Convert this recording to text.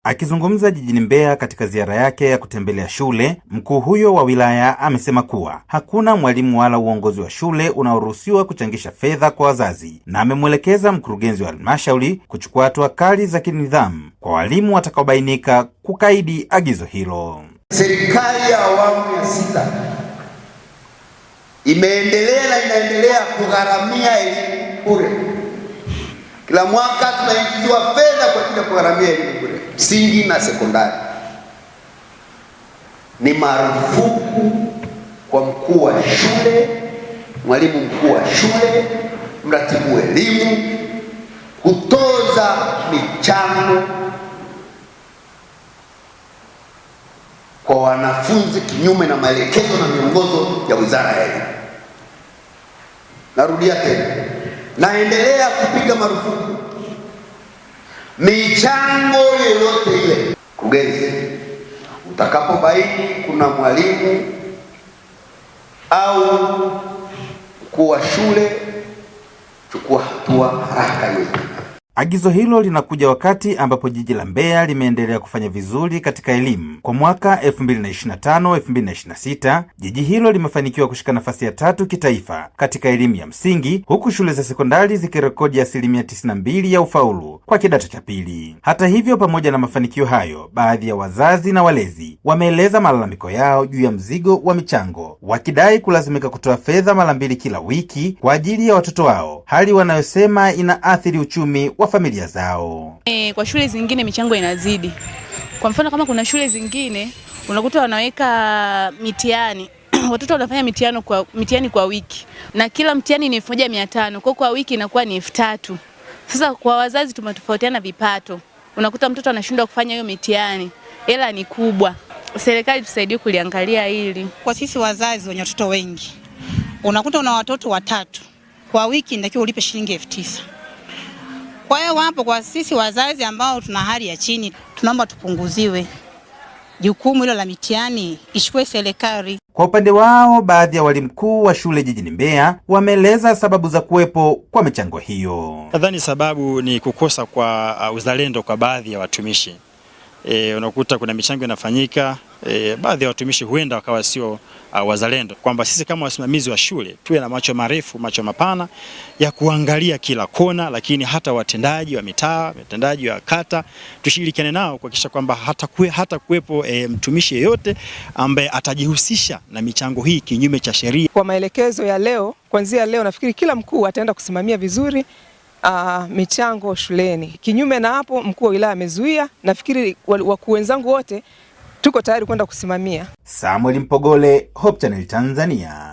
Akizungumza jijini Mbeya katika ziara yake ya kutembelea shule, mkuu huyo wa wilaya amesema kuwa hakuna mwalimu wala uongozi wa shule unaoruhusiwa kuchangisha fedha kwa wazazi, na amemwelekeza mkurugenzi wa halmashauri kuchukua hatua kali za kinidhamu kwa walimu watakaobainika kukaidi agizo hilo. Serikali ya awamu ya 6 imeendelea na inaendelea kugharamia elimu bure. Kila mwaka tunaingiziwa fedha kwa ajili ya kugharamia elimu bure, msingi na sekondari. Ni marufuku kwa mkuu wa shule, mwalimu mkuu wa shule, mratibu elimu kutoza michango kwa wanafunzi kinyume na maelekezo na miongozo ya Wizara ya Elimu. Narudia tena, naendelea kupiga marufuku michango yoyote ile. Mkurugenzi, utakapobaini kuna mwalimu au mkuu wa shule, chukua hatua haraka hiyo. Agizo hilo linakuja wakati ambapo jiji la Mbeya limeendelea kufanya vizuri katika elimu. Kwa mwaka 2025-2026, jiji hilo limefanikiwa kushika nafasi ya 3 kitaifa katika elimu ya msingi, huku shule za sekondari zikirekodi 92% ya ufaulu kwa kidato cha pili. Hata hivyo, pamoja na mafanikio hayo, baadhi ya wazazi na walezi wameeleza malalamiko yao juu ya mzigo wa michango, wakidai kulazimika kutoa fedha mara 2 kila wiki kwa ajili ya watoto wao, hali wanayosema inaathiri uchumi wa familia zao. Kwa shule zingine michango inazidi. Kwa mfano, kama kuna shule zingine unakuta wanaweka mitihani watoto wanafanya mitihani kwa wiki, na kila mtihani ni 1500, kwa wiki inakuwa ni 3000. Sasa kwa wazazi tumetofautiana vipato, unakuta mtoto anashindwa kufanya hiyo mitihani, hela ni kubwa. Serikali tusaidie kuliangalia hili. Kwa sisi wazazi wenye watoto wengi, unakuta una watoto 3, kwa wiki inatakiwa ulipe shilingi 9000. Kwa hiyo hapo, kwa sisi wazazi ambao tuna hali ya chini, tunaomba tupunguziwe jukumu hilo la mitihani, ishukue serikali. Kwa upande wao, baadhi ya walimu mkuu wa shule jijini Mbeya wameeleza sababu za kuwepo kwa michango hiyo. Nadhani sababu ni kukosa kwa uzalendo kwa baadhi ya watumishi. Unakuta kuna michango inafanyika, baadhi ya watumishi huenda wakawa sio wazalendo, kwamba sisi kama wasimamizi wa shule tuwe na macho marefu, macho mapana ya kuangalia kila kona, lakini hata watendaji wa mitaa, watendaji wa kata, tushirikiane nao kuhakikisha kwamba hata kuwepo mtumishi yeyote ambaye atajihusisha na michango hii kinyume cha sheria. Kwa maelekezo ya leo, kuanzia leo nafikiri kila mkuu ataenda kusimamia vizuri michango shuleni. Kinyume na hapo, mkuu wa wilaya amezuia. Nafikiri wakuu wenzangu wote tuko tayari kwenda kusimamia. Samuel Mpogole, Hope Channel Tanzania.